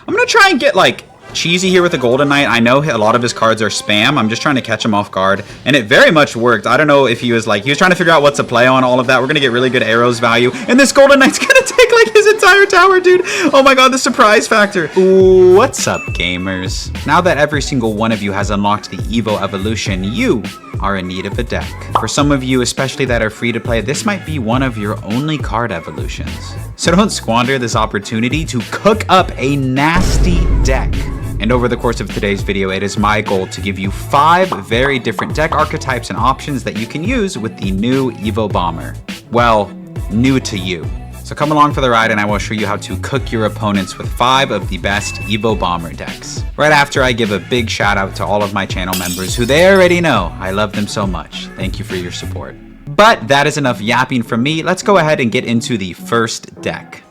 I'm going to try and get, like, cheesy here with the Golden Knight. I know a lot of his cards are spam. I'm just trying to catch him off guard, and it very much worked. I don't know if he was trying to figure out what to play on, all of that. We're gonna get really good arrows value, and this Golden Knight's gonna take like his entire tower, dude. Oh my god, the surprise factor. Ooh, what's up, gamers? Now that every single one of you has unlocked the Evo Evolution, you are in need of a deck. For some of you, especially that are free to play, this might be one of your only card evolutions. So don't squander this opportunity to cook up a nasty deck. And over the course of today's video, it is my goal to give you 5 very different deck archetypes and options that you can use with the new Evo Bomber. Well, new to you. So come along for the ride and I will show you how to cook your opponents with 5 of the best Evo Bomber decks. Right after I give a big shout out to all of my channel members who they already know I love them so much. Thank you for your support. But that is enough yapping from me. Let's go ahead and get into the first deck.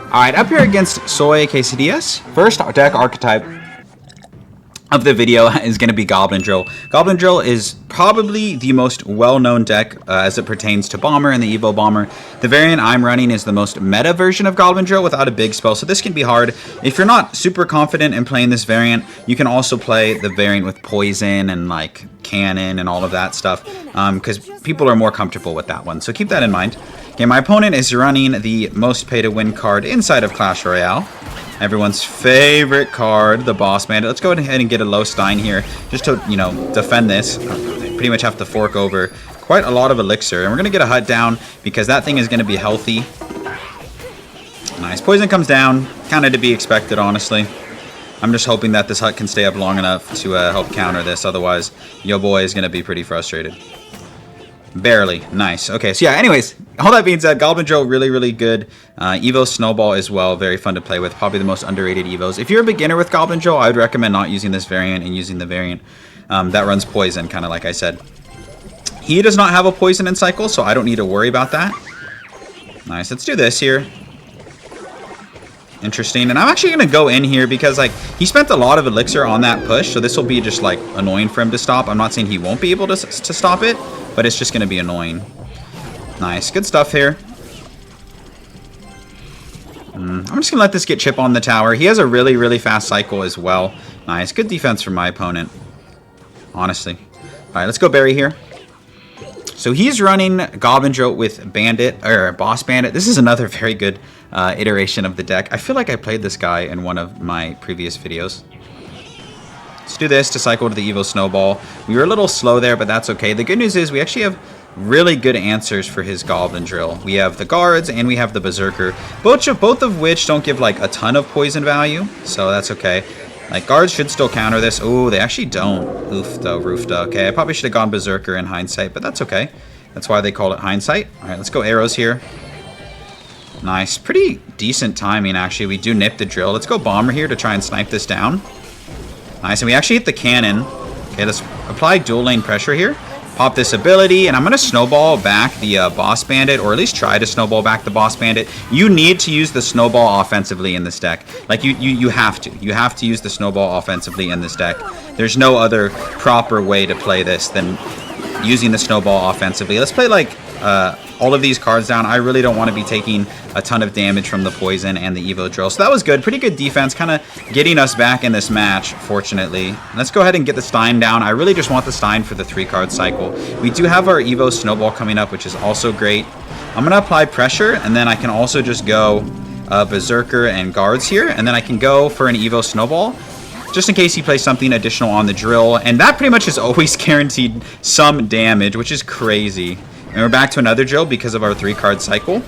Alright, up here against Soy Quesadillas, first deck archetype of the video is going to be Goblin Drill. Goblin Drill is probably the most well-known deck as it pertains to Bomber and the Evo Bomber. The variant I'm running is the most meta version of Goblin Drill without a big spell, so this can be hard. If you're not super confident in playing this variant, you can also play the variant with Poison and like Cannon and all of that stuff, because people are more comfortable with that one, so keep that in mind. Okay, my opponent is running the most pay-to-win card inside of Clash Royale. Everyone's favorite card, the Boss Bandit. Let's go ahead and get a low Stein here, just to, you know, defend this. Pretty much have to fork over quite a lot of Elixir. And we're going to get a hut down, because that thing is going to be healthy. Nice. Poison comes down, kind of to be expected, honestly. I'm just hoping that this hut can stay up long enough to help counter this. Otherwise, yo boy is going to be pretty frustrated. Barely. Nice. Okay, so yeah, anyways, all that being said, Goblin Drill, really, really good. Evo Snowball as well, very fun to play with. Probably the most underrated Evos. If you're a beginner with Goblin Drill, I would recommend not using this variant and using the variant that runs Poison, kind of like I said. He does not have a Poison in cycle, so I don't need to worry about that. Nice. Let's do this here. Interesting. And I'm actually going to go in here because, like, he spent a lot of Elixir on that push, so this will be just, like, annoying for him to stop. I'm not saying he won't be able to stop it, but it's just going to be annoying. Nice. Good stuff here. I'm just going to let this get chip on the tower. He has a really, really fast cycle as well. Nice. Good defense from my opponent, honestly. All right, let's go Barry here. So he's running Goblin Drill with Bandit, or Boss Bandit. This is another very good iteration of the deck. I feel like I played this guy in one of my previous videos. Let's do this to cycle to the Evo Snowball. We were a little slow there, but that's okay. The good news is we actually have really good answers for his Goblin Drill. We have the Guards and we have the Berserker, both of which don't give like a ton of poison value, so that's okay. Like, Guards should still counter this. Oh, they actually don't. Oofta, roofta. Okay, I probably should have gone Berserker in hindsight, but that's okay. That's why they call it hindsight. All right, let's go arrows here. Nice. Pretty decent timing, actually. We do nip the drill. Let's go Bomber here to try and snipe this down. Nice, and we actually hit the cannon. Okay, let's apply dual lane pressure here. Pop this ability, and I'm going to snowball back the Boss Bandit, or at least try to snowball back the Boss Bandit. You need to use the snowball offensively in this deck. Like, you have to. You have to use the snowball offensively in this deck. There's no other proper way to play this than using the snowball offensively. Let's play, like, all of these cards down. I really don't want to be taking a ton of damage from the Poison and the Evo Drill. So that was good. Pretty good defense, kind of getting us back in this match, fortunately. Let's go ahead and get the Stein down. I really just want the Stein for the 3-card cycle. We do have our Evo Snowball coming up, which is also great. I'm going to apply pressure, and then I can also just go Berserker and Guards here, and then I can go for an Evo Snowball, just in case he plays something additional on the drill. And that pretty much is always guaranteed some damage, which is crazy. And we're back to another drill because of our 3-card cycle.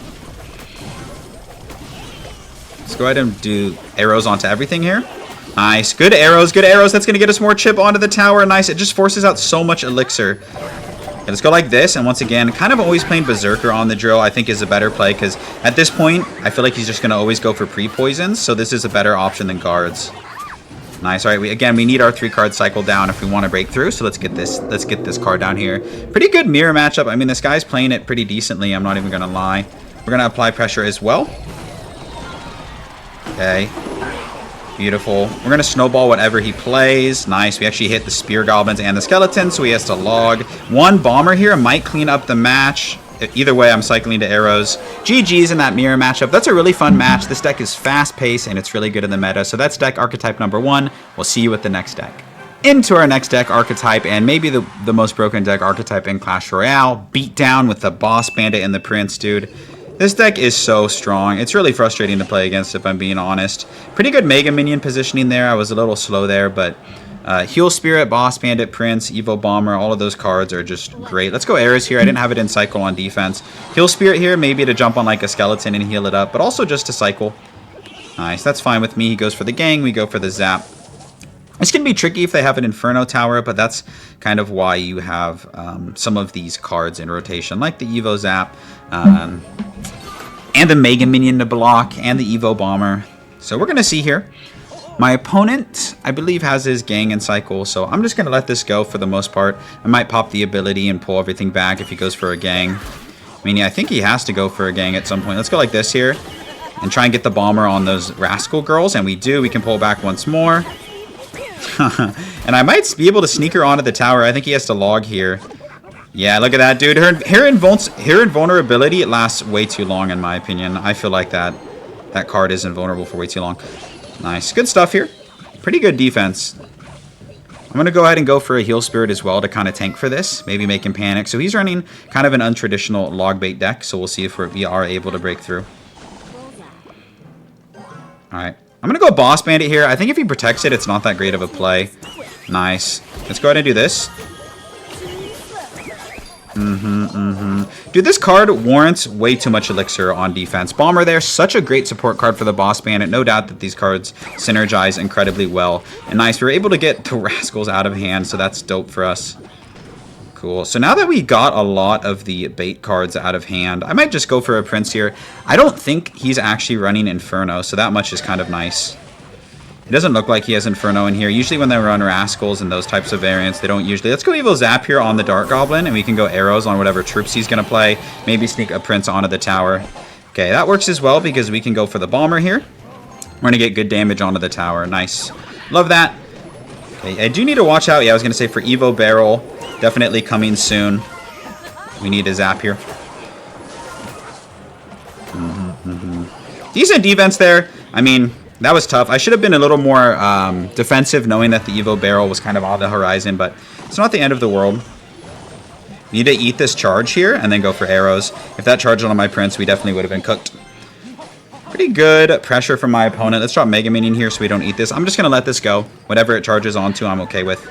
Let's go ahead and do arrows onto everything here. Nice. Good arrows. Good arrows. That's going to get us more chip onto the tower. Nice. It just forces out so much Elixir. Okay, let's go like this. And once again, kind of always playing Berserker on the drill, I think, is a better play. Because at this point, I feel like he's just going to always go for pre-poisons. So this is a better option than Guards. Nice. All right. We need our 3-card cycle down if we want to break through. So let's get this card down here. Pretty good mirror matchup. I mean, this guy's playing it pretty decently. I'm not even going to lie. We're going to apply pressure as well. Okay. Beautiful. We're going to snowball whatever he plays. Nice. We actually hit the Spear Goblins and the Skeletons, so he has to log. 1 Bomber here might clean up the match. either way, I'm cycling to arrows. GG's in that mirror matchup. That's a really fun match. This deck is fast-paced, and it's really good in the meta. So that's deck archetype number 1. We'll see you with the next deck. Into our next deck archetype, and maybe the most broken deck archetype in Clash Royale. Beatdown with the Boss Bandit and the Prince, dude. This deck is so strong. It's really frustrating to play against, if I'm being honest. Pretty good Mega Minion positioning there. I was a little slow there, but Heal Spirit, Boss Bandit, Prince, Evo Bomber, all of those cards are just great. Let's go Arrows here. I didn't have it in cycle on defense. Heal Spirit here, maybe to jump on like a skeleton and heal it up, but also just to cycle. Nice, that's fine with me. He goes for the gang, we go for the zap. This can be tricky if they have an Inferno Tower, but that's kind of why you have some of these cards in rotation, like the Evo Zap, and the Mega Minion to block, and the Evo Bomber. So we're going to see here. My opponent, I believe, has his gang in cycle, so I'm just going to let this go for the most part. I might pop the ability and pull everything back if he goes for a gang. I mean, yeah, I think he has to go for a gang at some point. Let's go like this here and try and get the Bomber on those Rascal Girls, and we do. We can pull back once more. And I might be able to sneak her onto the tower. I think he has to log here. Yeah, look at that, dude. Her invulnerability, it lasts way too long, in my opinion. I feel like that card is invulnerable for way too long. Nice. Good stuff here. Pretty good defense. I'm going to go ahead and go for a Heal Spirit as well to kind of tank for this. Maybe make him panic. So he's running kind of an untraditional log bait deck. So we'll see if we are able to break through. Alright. I'm going to go Boss Bandit here. I think if he protects it, it's not that great of a play. Nice. Let's go ahead and do this. Dude, this card warrants way too much elixir on defense. Bomber there, such a great support card for the Boss Bandit. No doubt that these cards synergize incredibly well. And nice, we were able to get the Rascals out of hand, so that's dope for us. Cool. So now that we got a lot of the bait cards out of hand, I might just go for a Prince here. I don't think he's actually running Inferno, so that much is kind of nice. It doesn't look like he has Inferno in here. Usually when they run Rascals and those types of variants, they don't usually. Let's go Evo Zap here on the Dark Goblin, and we can go Arrows on whatever troops he's going to play. Maybe sneak a Prince onto the tower. Okay, that works as well because we can go for the Bomber here. We're going to get good damage onto the tower. Nice. Love that. Okay, I do need to watch out. Yeah, I was going to say for Evo Barrel, definitely coming soon. We need a Zap here. Decent defense there. I mean, that was tough. I should have been a little more defensive, knowing that the Evo Barrel was kind of on the horizon, but it's not the end of the world. Need to eat this charge here and then go for arrows. If that charged on my Prince, we definitely would have been cooked. Pretty good pressure from my opponent. Let's drop Mega Minion here so we don't eat this. I'm just going to let this go. Whatever it charges onto, I'm okay with.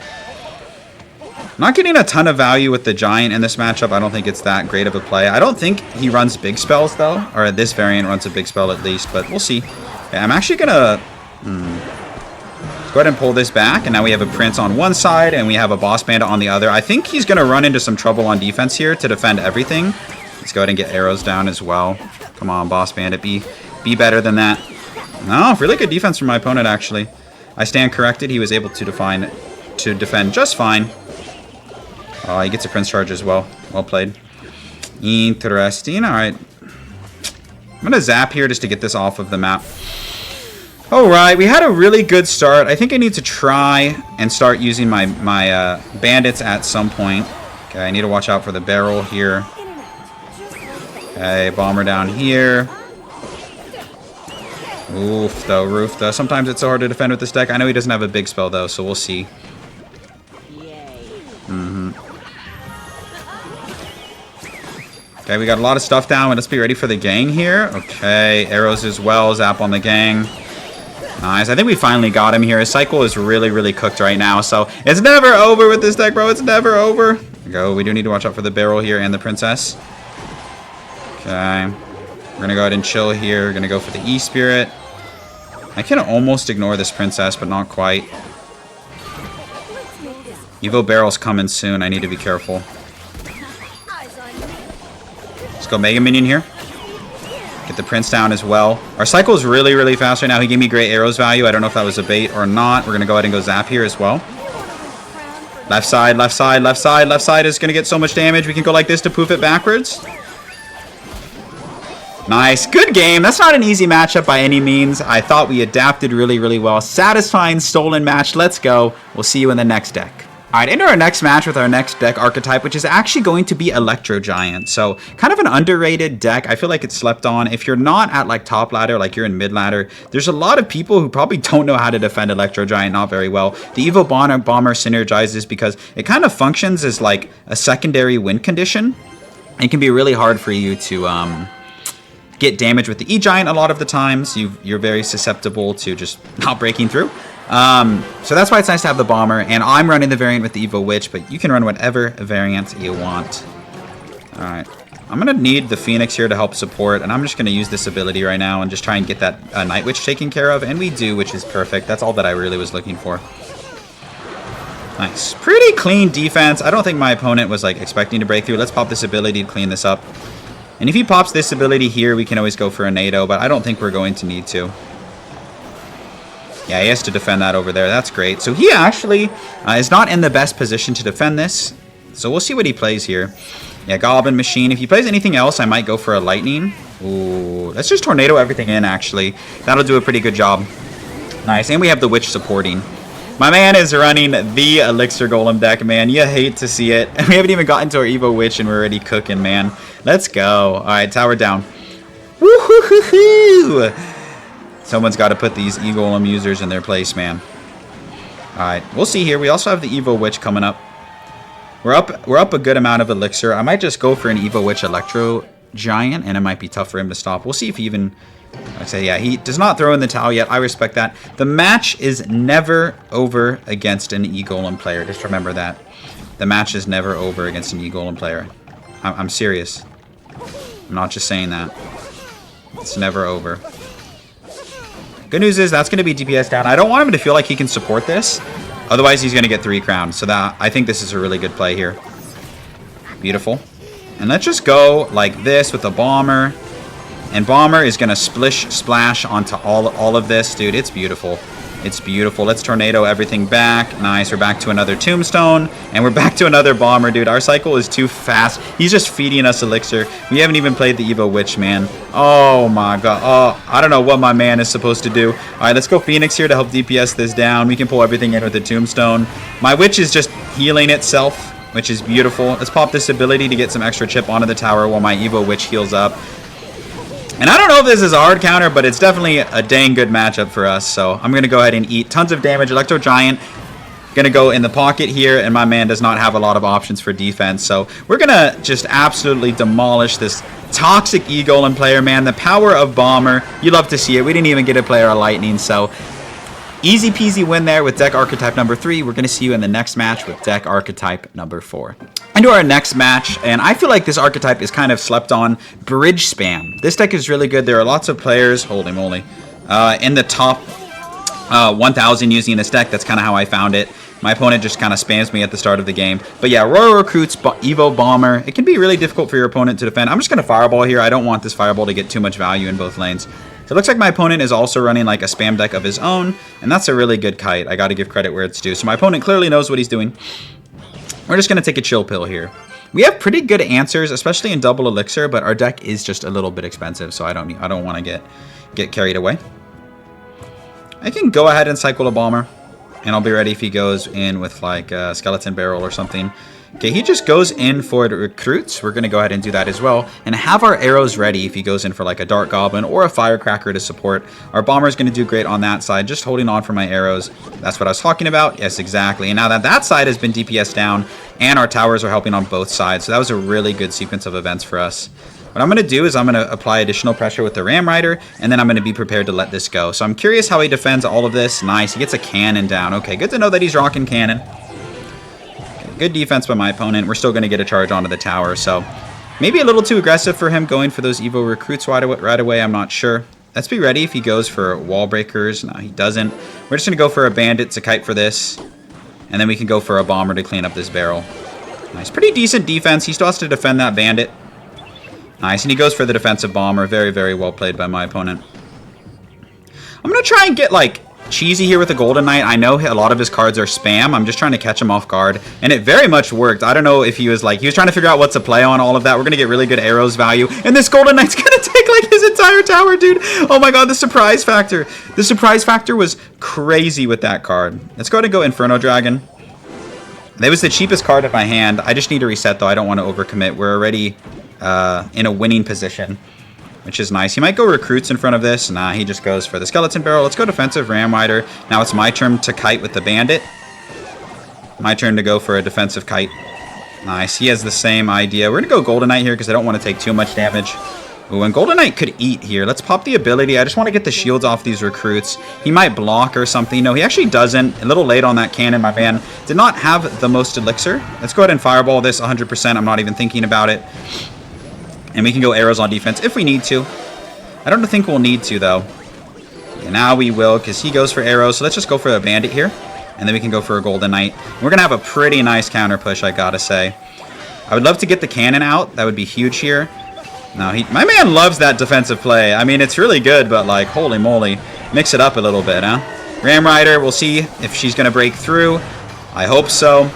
Not getting a ton of value with the Giant in this matchup. I don't think it's that great of a play. I don't think he runs big spells, though. Or this variant runs a big spell at least, but we'll see. Okay, I'm actually going to go ahead and pull this back. And now we have a Prince on one side and we have a Boss Bandit on the other. I think he's going to run into some trouble on defense here to defend everything. Let's go ahead and get arrows down as well. Come on, Boss Bandit. Be better than that. No, really good defense from my opponent, actually. I stand corrected. He was able to defend just fine. Oh, he gets a Prince charge as well. Well played. Interesting. All right. I'm going to zap here just to get this off of the map. All right. We had a really good start. I think I need to try and start using my bandits at some point. Okay, I need to watch out for the barrel here. Okay, Bomber down here. Oof, though, Roof, though. Sometimes it's so hard to defend with this deck. I know he doesn't have a big spell, though, so we'll see. Okay, we got a lot of stuff down. Let's be ready for the gang here. Okay, arrows as well. Zap on the gang. Nice. I think we finally got him here. His cycle is really, really cooked right now. So it's never over with this deck, bro. It's never over. There we go. We do need to watch out for the barrel here and the Princess. Okay. We're going to go ahead and chill here. We're going to go for the E-Spirit. I can almost ignore this Princess, but not quite. Evo Barrel's coming soon. I need to be careful. Let's go Mega Minion here. Get the Prince down as well. Our cycle is really, really fast right now. He gave me great arrows value. I don't know if that was a bait or not. We're going to go ahead and go Zap here as well. Left side, left side, left side. Left side is going to get so much damage. We can go like this to poof it backwards. Nice. Good game. That's not an easy matchup by any means. I thought we adapted really, really well. Satisfying stolen match. Let's go. We'll see you in the next deck. Alright, into our next match with our next deck archetype, which is actually going to be Electro Giant. So, kind of an underrated deck. I feel like it's slept on. If you're not at like top ladder, like you're in mid ladder, there's a lot of people who probably don't know how to defend Electro Giant not very well. The Evo Bomber synergizes because it kind of functions as like a secondary win condition. It can be really hard for you to get damage with the E-Giant a lot of the times. You're very susceptible to just not breaking through. So that's why it's nice to have the Bomber, and I'm running the variant with the Evo Witch, but you can run whatever variant you want. Alright, I'm going to need the Phoenix here to help support, and I'm just going to use this ability right now and just try and get that Night Witch taken care of, and we do, which is perfect. That's all that I really was looking for. Nice. Pretty clean defense. I don't think my opponent was like expecting to break through. Let's pop this ability to clean this up. And if he pops this ability here, we can always go for a NATO, but I don't think we're going to need to. Yeah, he has to defend that over there. That's great. So he actually is not in the best position to defend this. So we'll see what he plays here. Yeah, Goblin Machine. If he plays anything else, I might go for a Lightning. Ooh, let's just Tornado everything in, actually. That'll do a pretty good job. Nice. And we have the Witch supporting. My man is running the Elixir Golem deck, man. You hate to see it. We haven't even gotten to our Evo Witch, and we're already cooking, man. Let's go. All right, tower down. Woo-hoo-hoo-hoo! Someone's got to put these E-Golem users in their place, man. Alright, we'll see here. We also have the Evo Witch coming up. We're up a good amount of Elixir. I might just go for an Evo Witch Electro Giant, and it might be tough for him to stop. We'll see if he even... I say, yeah, he does not throw in the towel yet. I respect that. The match is never over against an E-Golem player. Just remember that. The match is never over against an E-Golem player. I'm serious. I'm not just saying that. It's never over. Good news is that's going to be DPS down. I don't want him to feel like he can support this. Otherwise, he's going to get 3 crowns. So that I think this is a really good play here. Beautiful. And let's just go like this with the Bomber. And Bomber is going to splash onto all of this. Dude, it's beautiful. It's beautiful. Let's Tornado everything back. Nice. We're back to another Tombstone. And we're back to another Bomber, dude. Our cycle is too fast. He's just feeding us Elixir. We haven't even played the Evo Witch, man. Oh, my God. Oh, I don't know what my man is supposed to do. All right, let's go Phoenix here to help DPS this down. We can pull everything in with the Tombstone. My Witch is just healing itself, which is beautiful. Let's pop this ability to get some extra chip onto the tower while my Evo Witch heals up. And I don't know if this is a hard counter, but it's definitely a dang good matchup for us. So I'm going to go ahead and eat tons of damage. Electro Giant going to go in the pocket here, and my man does not have a lot of options for defense. So we're going to just absolutely demolish this toxic E-Golem player, man. The power of Bomber. You love to see it. We didn't even get a player of Lightning, so easy peasy win there with deck archetype number 3. We're going to see you in the next match with deck archetype number 4. Into our next match, and I feel like this archetype is kind of slept on. Bridge Spam. This deck is really good. There are lots of players, holy moly, in the top 1,000 using this deck. That's kind of how I found it. My opponent just kind of spams me at the start of the game. But yeah, Royal Recruits, Evo Bomber. It can be really difficult for your opponent to defend. I'm just going to Fireball here. I don't want this Fireball to get too much value in both lanes. So it looks like my opponent is also running like a spam deck of his own, and that's a really good kite. I got to give credit where it's due. So my opponent clearly knows what he's doing. We're just going to take a chill pill here. We have pretty good answers, especially in double elixir, but our deck is just a little bit expensive, so I don't want to get carried away. I can go ahead and cycle a Bomber, and I'll be ready if he goes in with like a Skeleton Barrel or something. Okay, he just goes in for the Recruits. We're going to go ahead and do that as well. And have our arrows ready if he goes in for like a Dark Goblin or a Firecracker to support. Our Bomber is going to do great on that side. Just holding on for my arrows. That's what I was talking about. Yes, exactly. And now that side has been DPS down and our towers are helping on both sides. So that was a really good sequence of events for us. What I'm going to do is I'm going to apply additional pressure with the Ram Rider, and then I'm going to be prepared to let this go. So I'm curious how he defends all of this. Nice. He gets a cannon down. Okay, good to know that he's rocking cannon. Good defense by my opponent. We're still going to get a charge onto the tower, so maybe a little too aggressive for him going for those Evo Recruits right away. I'm not sure. Let's be ready if he goes for Wall Breakers. No, he doesn't. We're just going to go for a Bandit to kite for this, and then we can go for a Bomber to clean up this barrel. Nice. Pretty decent defense. He still has to defend that Bandit. Nice, and he goes for the defensive Bomber. Very, very well played by my opponent. I'm going to try and get, like, cheesy here with the Golden Knight. I know a lot of his cards are spam. I'm just trying to catch him off guard, and it very much worked. I don't know if he was trying to figure out what to play on all of that. We're gonna get really good arrows value, and this Golden Knight's gonna take like his entire tower, dude. Oh my god, the surprise factor. The surprise factor was crazy with that card. Let's go ahead and go Inferno Dragon. That was the cheapest card in my hand. I just need to reset, though. I don't want to overcommit. We're already in a winning position, which is nice. He might go recruits in front of this. Nah, he just goes for the skeleton barrel. Let's go defensive ram rider. Now it's my turn to kite with the bandit. My turn to go for a defensive kite. Nice. He has the same idea. We're going to go Golden Knight here because I don't want to take too much damage. Ooh, and Golden Knight could eat here. Let's pop the ability. I just want to get the shields off these recruits. He might block or something. No, he actually doesn't. A little late on that cannon. My man did not have the most elixir. Let's go ahead and fireball this 100%. I'm not even thinking about it. And we can go arrows on defense if we need to. I don't think we'll need to, though. Yeah, now we will because he goes for arrows. So let's just go for a bandit here. And then we can go for a Golden Knight. We're going to have a pretty nice counter push, I gotta say. I would love to get the cannon out. That would be huge here. No, my man loves that defensive play. I mean, it's really good, but like, holy moly. Mix it up a little bit, huh? Ram Rider, we'll see if she's going to break through. I hope so.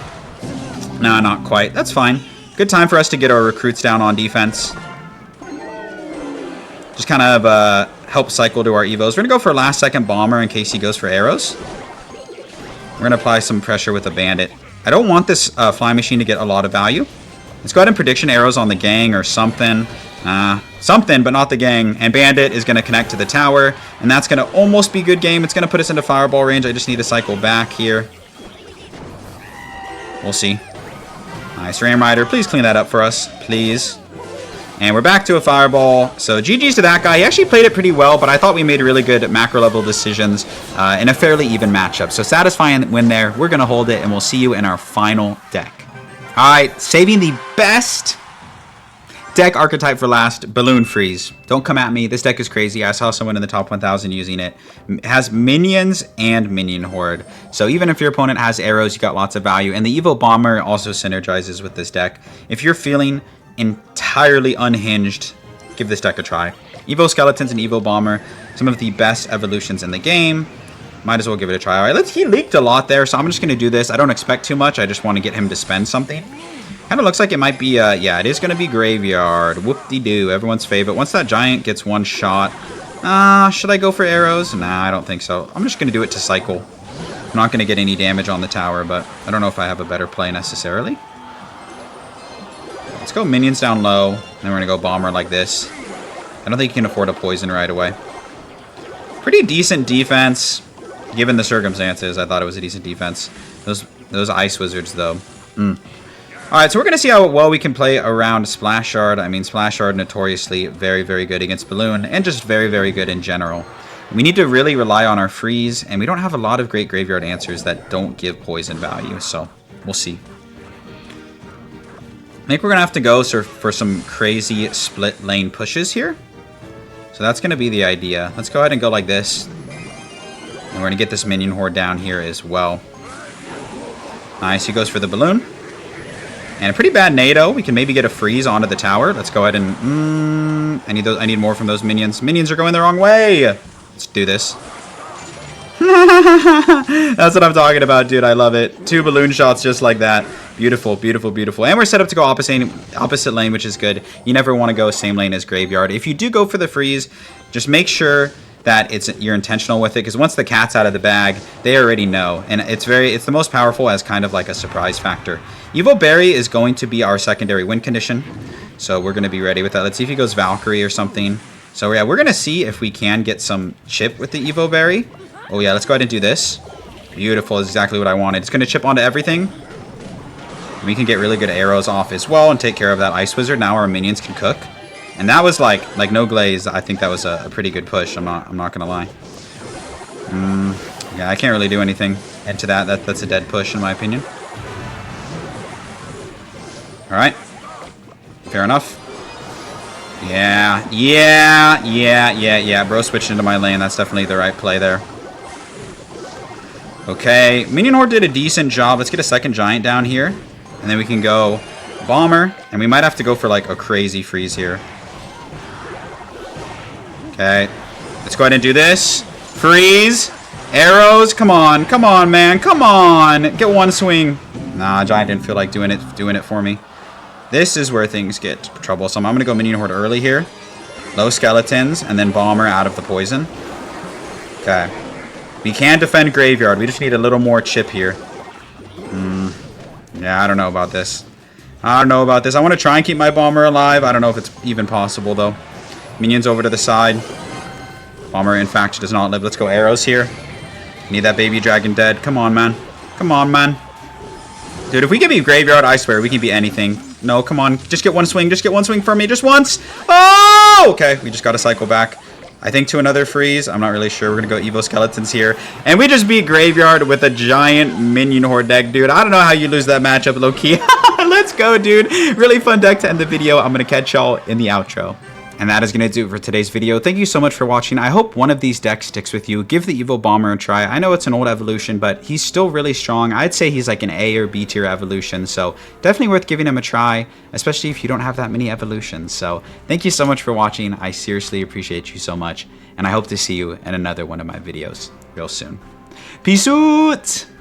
No, not quite. That's fine. Good time for us to get our recruits down on defense. Just kind of help cycle to our Evos. We're going to go for a last second bomber in case he goes for arrows. We're going to apply some pressure with a bandit. I don't want this flying machine to get a lot of value. Let's go ahead and prediction arrows on the gang or something. Something, but not the gang. And bandit is going to connect to the tower. And that's going to almost be good game. It's going to put us into fireball range. I just need to cycle back here. We'll see. Nice. Ram Rider, please clean that up for us. Please. And we're back to a fireball. So GG's to that guy. He actually played it pretty well, but I thought we made really good macro level decisions in a fairly even matchup. So satisfying win there. We're going to hold it, and we'll see you in our final deck. All right, saving the best deck archetype for last, Balloon Freeze. Don't come at me. This deck is crazy. I saw someone in the top 1,000 using it. It has minions and minion horde. So even if your opponent has arrows, you got lots of value. And the Evo Bomber also synergizes with this deck. If you're feeling entirely unhinged, give this deck a try. Evo Skeletons and Evo Bomber, some of the best evolutions in the game. Might as well give it a try. All right, he leaked a lot there, so I'm just going to do this. I don't expect too much. I just want to get him to spend something. Kind of looks like it might be, yeah, it is going to be Graveyard. Whoop-de-doo, everyone's favorite. Once that giant gets one shot, should I go for arrows? Nah, I don't think so. I'm just going to do it to cycle. I'm not going to get any damage on the tower, but I don't know if I have a better play necessarily. Let's go minions down low, and then we're going to go bomber like this. I don't think you can afford a poison right away. Pretty decent defense, given the circumstances. I thought it was a decent defense. Those ice wizards, though. Alright, so we're going to see how well we can play around Splash Shard. I mean, Splash Shard notoriously very, very good against Balloon, and just very, very good in general. We need to really rely on our freeze, and we don't have a lot of great graveyard answers that don't give poison value, so we'll see. I think we're going to have to go for some crazy split lane pushes here. So that's going to be the idea. Let's go ahead and go like this. And we're going to get this minion horde down here as well. Nice, he goes for the balloon. And a pretty bad NATO. We can maybe get a freeze onto the tower. Let's go ahead and... I need more from those minions. Minions are going the wrong way. Let's do this. That's what I'm talking about, dude. I love it. 2 balloon shots just like that. Beautiful, beautiful, beautiful. And we're set up to go opposite lane, which is good. You never want to go same lane as Graveyard. If you do go for the freeze, just make sure that you're intentional with it, because once the cat's out of the bag, they already know. And it's the most powerful as kind of like a surprise factor. Evo Berry is going to be our secondary win condition, so we're going to be ready with that. Let's see if he goes Valkyrie or something. So yeah, we're going to see if we can get some chip with the Evo Berry. Oh yeah, let's go ahead and do this. Beautiful, is exactly what I wanted. It's going to chip onto everything. We can get really good arrows off as well and take care of that Ice Wizard. Now our minions can cook. And that was like no glaze. I think that was a pretty good push. I'm not gonna lie. Yeah, I can't really do anything into that. That's a dead push in my opinion. All right, fair enough. Yeah. Bro switched into my lane. That's definitely the right play there. Okay, Minion Horde did a decent job. Let's get a second giant down here, and then we can go bomber, and we might have to go for like a crazy freeze here. Okay, let's go ahead and do this. Freeze. Arrows. Come on, man. Come on. Get one swing. Nah, Giant didn't feel like doing it for me. This is where things get troublesome. I'm going to go Minion Horde early here. Low skeletons, and then bomber out of the poison. Okay. We can defend Graveyard. We just need a little more chip here. Yeah, I don't know about this. I don't know about this. I want to try and keep my Bomber alive. I don't know if it's even possible, though. Minions over to the side. Bomber, in fact, does not live. Let's go arrows here. Need that baby dragon dead. Come on, man. Come on, man. Dude, if we can be graveyard, I swear, we can be anything. No, come on. Just get one swing. Just get one swing from me. Just once. Oh! Okay, we just got to cycle back. I think to another freeze. I'm not really sure. We're going to go Evo Skeletons here. And we just beat Graveyard with a giant minion horde deck, dude. I don't know how you lose that matchup, low-key. Let's go, dude. Really fun deck to end the video. I'm going to catch y'all in the outro. And that is going to do it for today's video. Thank you so much for watching. I hope one of these decks sticks with you. Give the Evo Bomber a try. I know it's an old evolution, but he's still really strong. I'd say he's like an A or B tier evolution, so definitely worth giving him a try, especially if you don't have that many evolutions. So thank you so much for watching. I seriously appreciate you so much, and I hope to see you in another one of my videos real soon. Peace out!